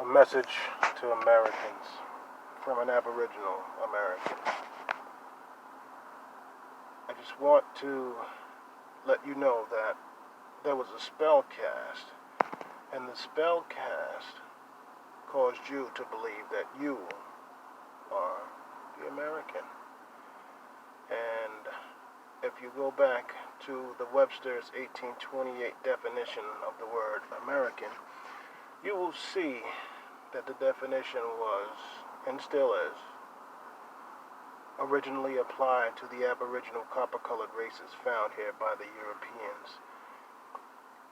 message to Americans from an Aboriginal American. I just want to let you know that there was a spell cast, and the spell cast caused you to believe that you are the American. And if you go back to the Webster's 1828 definition of the word American, you will see that the definition was, and still is, originally applied to the Aboriginal copper-colored races found here by the Europeans,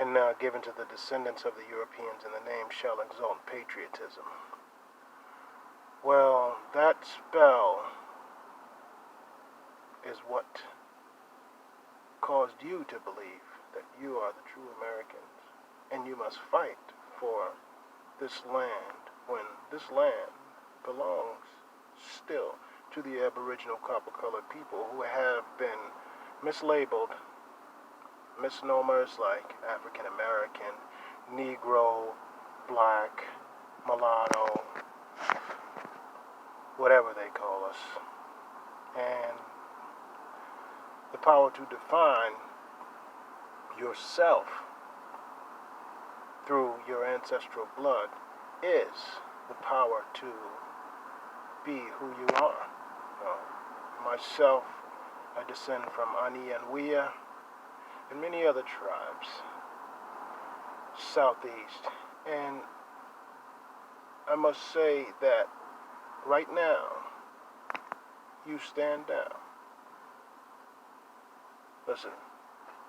and now given to the descendants of the Europeans, and the name shall exalt patriotism. Well, that spell is what caused you to believe that you are the true Americans, and you must fight for this land when this land belongs still to the Aboriginal copper-colored people who have been mislabeled, misnomers like African American, Negro, Black, Mulatto, whatever they call us, and the power to define yourself through your ancestral blood is the power to be who you are. Myself, I descend from Ani and Wea and many other tribes, southeast, and I must say that right now, you stand down. Listen,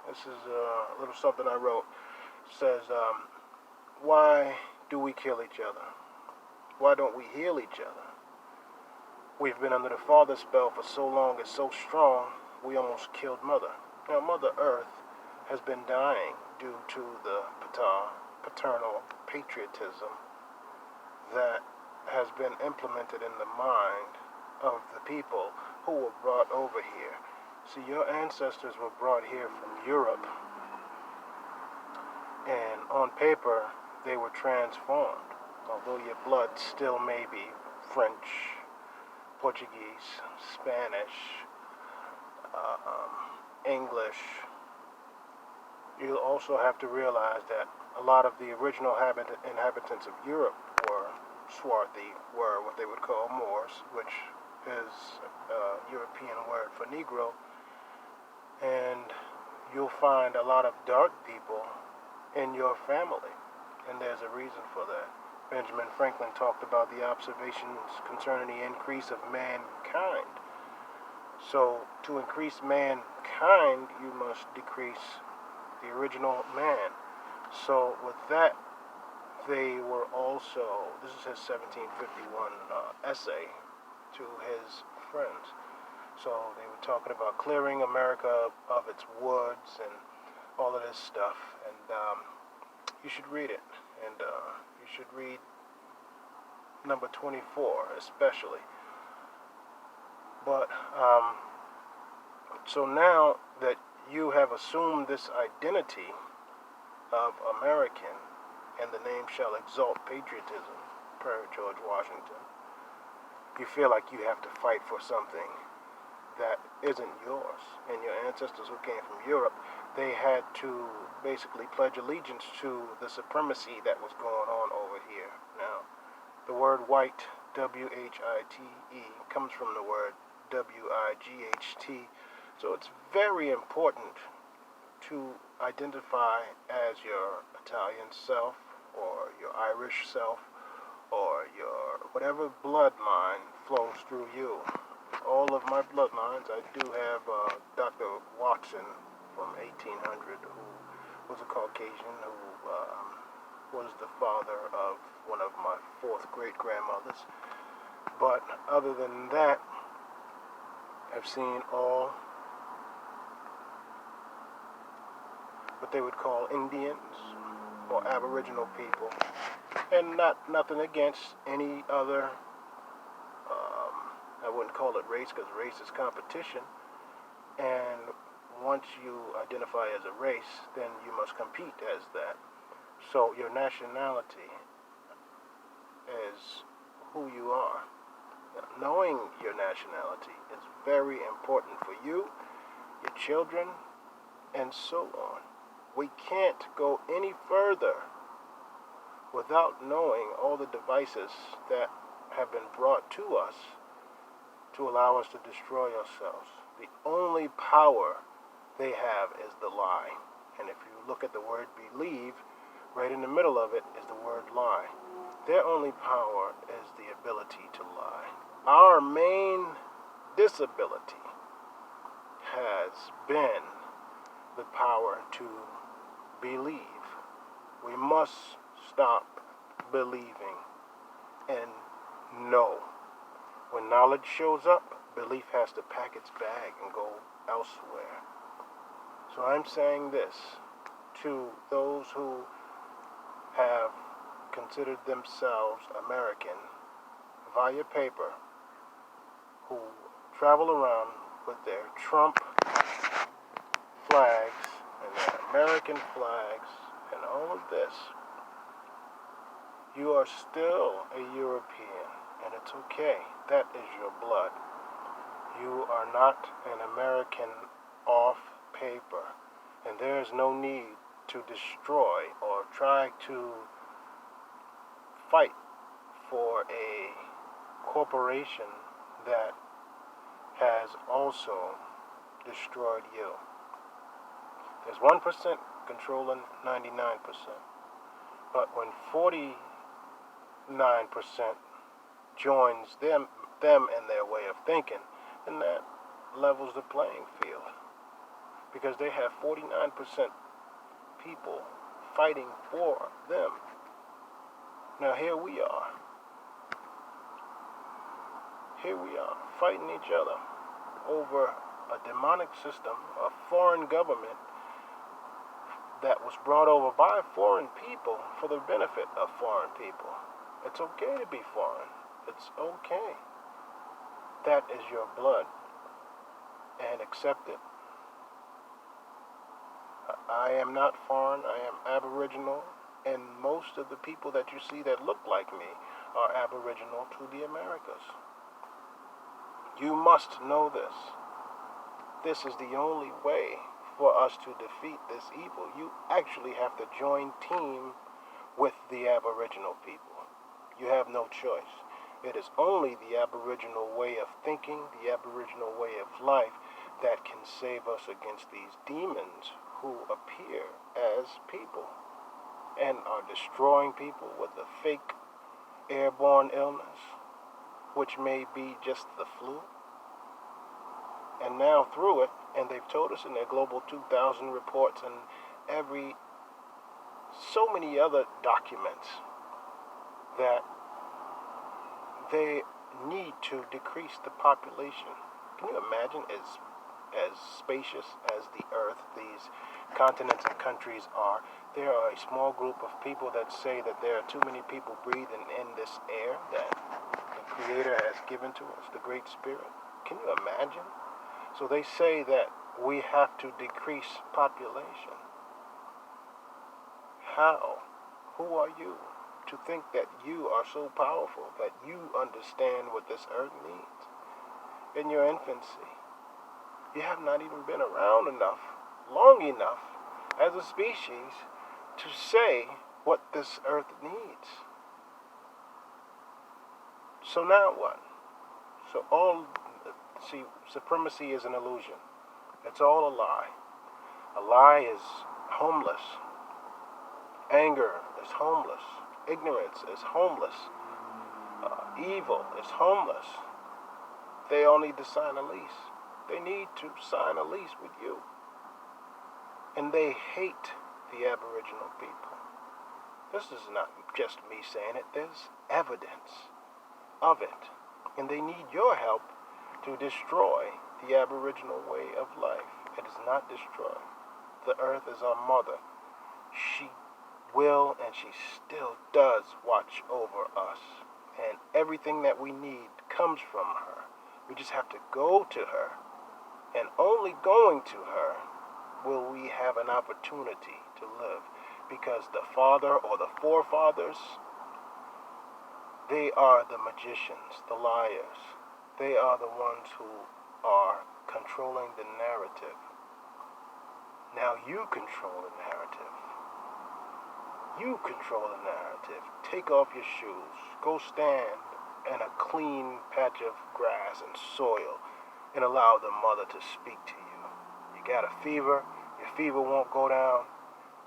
this is a little something I wrote. It says, why do we kill each other? Why don't we heal each other? We've been under the father spell for so long, it's so strong, we almost killed Mother. Now, Mother Earth has been dying due to the paternal patriotism that has been implemented in the mind of the people who were brought over here. See, your ancestors were brought here from Europe, and on paper, they were transformed, although your blood still may be French, Portuguese, Spanish, English. You'll also have to realize that a lot of the original inhabitants of Europe were Swarthy, were what they would call Moors, which is a European word for Negro. And you'll find a lot of dark people in your family, and there's a reason for that. Benjamin Franklin talked about the observations concerning the increase of mankind. So to increase mankind, you must decrease the original man. So with that, they were also, this is his 1751 essay to his friends. So they were talking about clearing America of its woods and all of this stuff. And you should read it. And you should read number 24 especially. But so now that you have assumed this identity of American, and the name shall exalt patriotism, per George Washington, you feel like you have to fight for something that isn't yours. And your ancestors who came from Europe, they had to basically pledge allegiance to the supremacy that was going on over here. Now, the word white, W-H-I-T-E, comes from the word W-I-G-H-T. So it's very important to identify as your Italian self, or your Irish self, or your whatever bloodline flows through you. All of my bloodlines, I do have Dr. Watson from 1800, who was a Caucasian, who was the father of one of my fourth great-grandmothers. But other than that, I've seen all what they would call Indians or Aboriginal people, and nothing against any other, I wouldn't call it race, because race is competition, and once you identify as a race, then you must compete as that. So your nationality as who you are. Now, knowing your nationality is very important for you, your children, and so on. We can't go any further without knowing all the devices that have been brought to us to allow us to destroy ourselves. The only power they have is the lie. And if you look at the word believe, right in the middle of it is the word lie. Their only power is the ability to lie. Our main disability has been the power to believe. We must stop believing and know. When knowledge shows up, belief has to pack its bag and go elsewhere. So I'm saying this to those who have considered themselves American via paper, who travel around with their Trump flags and their American flags and all of this. You are still a European, and it's okay. That is your blood. You are not an American off paper, and there is no need to destroy or try to fight for a corporation that has also destroyed you. There's 1% controlling 99%. But when 49% joins them and their way of thinking, then that levels the playing field. Because they have 49% people fighting for them. Now here we are. Here we are, fighting each other over a demonic system, a foreign government that was brought over by foreign people for the benefit of foreign people. It's okay to be foreign. It's okay. That is your blood. And accept it. I am not foreign. I am Aboriginal. And most of the people that you see that look like me are Aboriginal to the Americas. You must know this. This is the only way for us to defeat this evil. You actually have to join team with the Aboriginal people. You have no choice. It is only the Aboriginal way of thinking, the Aboriginal way of life that can save us against these demons who appear as people and are destroying people with a fake airborne illness, which may be just the flu. And now through it, and they've told us in their Global 2000 reports and so many other documents that they need to decrease the population. Can you imagine as spacious as the earth, these continents and countries are, there are a small group of people that say that there are too many people breathing in this air that the Creator has given to us, the Great Spirit. Can you imagine? So they say that we have to decrease population. How? Who are you to think that you are so powerful, that you understand what this earth needs? In your infancy, you have not even been around long enough as a species to say what this earth needs. So now what? Supremacy is an illusion. It's all a lie. A lie is homeless. Anger is homeless. Ignorance is homeless. Evil is homeless. They all need to sign a lease. They need to sign a lease with you. And they hate the Aboriginal people. This is not just me saying it. There's evidence of it. And they need your help to destroy the Aboriginal way of life. It is not destroyed. The earth is our mother. She will and she still does watch over us. And everything that we need comes from her. We just have to go to her. And only going to her will we have an opportunity to live. Because the father or the forefathers, They are the magicians, the liars. They are the ones who are controlling the narrative. Now you control the narrative. You control the narrative. Take off your shoes. Go stand in a clean patch of grass and soil and allow the mother to speak to you. You got a fever. Your fever won't go down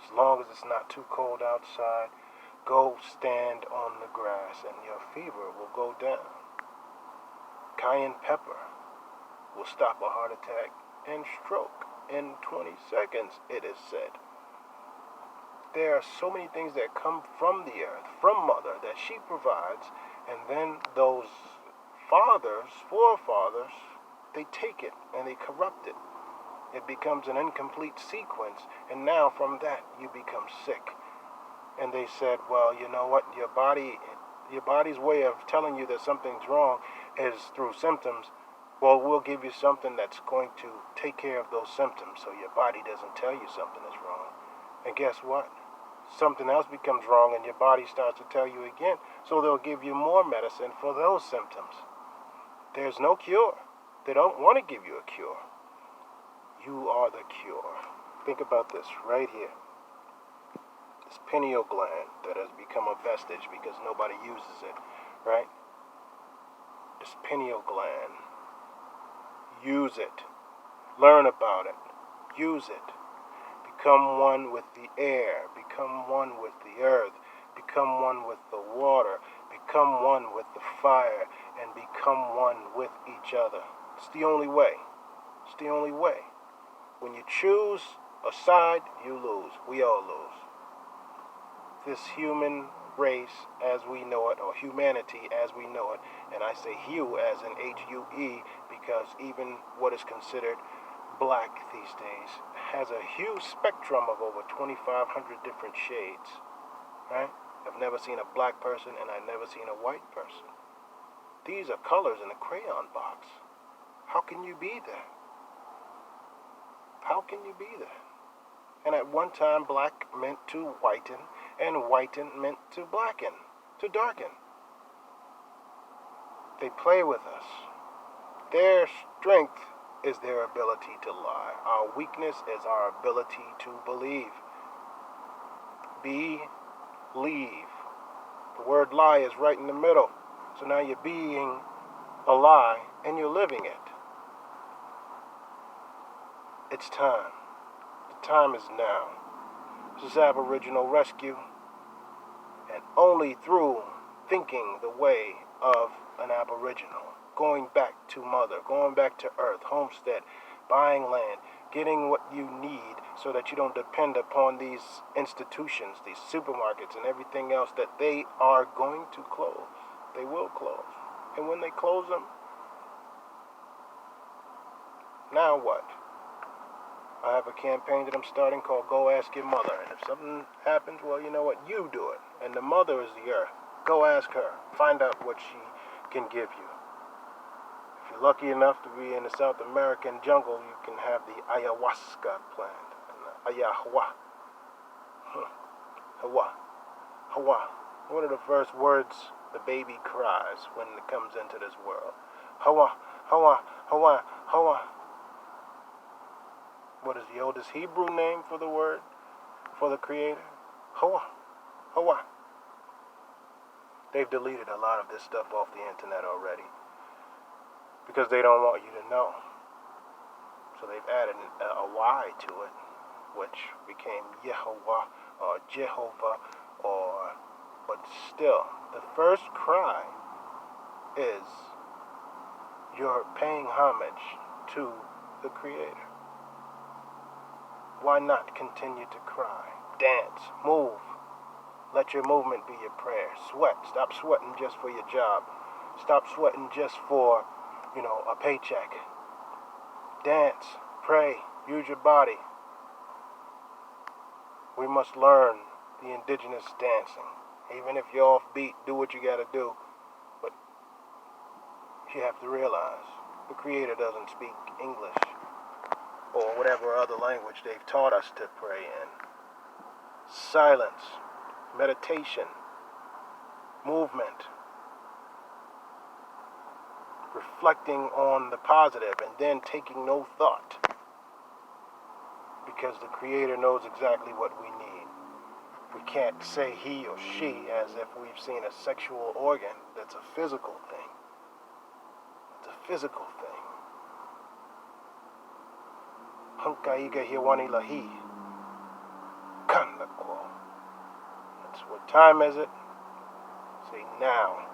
as long as it's not too cold outside. Go stand on the grass and your fever will go down. Cayenne pepper will stop a heart attack and stroke in 20 seconds, it is said. There are so many things that come from the earth, from Mother, that she provides, and then those fathers, forefathers, they take it and they corrupt it. It becomes an incomplete sequence, and now from that you become sick. And they said, well, you know what, your body's way of telling you that something's wrong is through symptoms. Well, we'll give you something that's going to take care of those symptoms so your body doesn't tell you something is wrong. And guess what? Something else becomes wrong and your body starts to tell you again, so they'll give you more medicine for those symptoms. There's no cure. They don't want to give you a cure. You are the cure. Think about this right here. This pineal gland that has become a vestige because nobody uses it, right? This pineal gland. Use it. Learn about it. Use it. Become one with the air. Become one with the earth. Become one with the water. Become one with the fire. And become one with each other. It's the only way. It's the only way. When you choose a side, you lose. We all lose. This human race as we know it, or humanity as we know it, and I say hue as in H-U-E because even what is considered black these days has a hue spectrum of over 2,500 different shades, right? I've never seen a black person and I've never seen a white person. These are colors in a crayon box. How can you be that? How can you be that? And at one time, black meant to whiten, and whiten meant to blacken, to darken. They play with us. Their strength is their ability to lie. Our weakness is our ability to believe. Believe. The word lie is right in the middle. So now you're being a lie, and you're living it. It's time. The time is now. This is Aboriginal Rescue, and only through thinking the way of an Aboriginal, going back to Mother, going back to Earth, homestead, buying land, getting what you need so that you don't depend upon these institutions, these supermarkets and everything else that they are going to close. They will close. And when they close them, now what? I have a campaign that I'm starting called Go Ask Your Mother. And if something happens, well, you know what? You do it. And the mother is the earth. Go ask her. Find out what she can give you. If you're lucky enough to be in the South American jungle, you can have the ayahuasca plant. Ayahuasca. Hawa. Hawa. One of the first words the baby cries when it comes into this world. Hawa. Hawa. Hawa. Hawa. What is the oldest Hebrew name for the word, for the Creator? Hawa. Hawa. They've deleted a lot of this stuff off the internet already because they don't want you to know. So they've added a Y to it, which became Yehovah or Jehovah, but still, the first cry is you're paying homage to the Creator. Why not continue to cry, dance, move? Let your movement be your prayer. Sweat. Stop sweating just for your job. Stop sweating just for, a paycheck. Dance, pray, use your body. We must learn the indigenous dancing. Even if you're offbeat, do what you gotta do. But you have to realize the Creator doesn't speak English or whatever other language they've taught us to pray in. Silence, meditation, movement, reflecting on the positive and then taking no thought, because the Creator knows exactly what we need. We can't say he or she as if we've seen a sexual organ. That's a physical thing. It's a physical thing. Hankaiga hiwani lahi. Kanakwo. That's what time is it? Say now.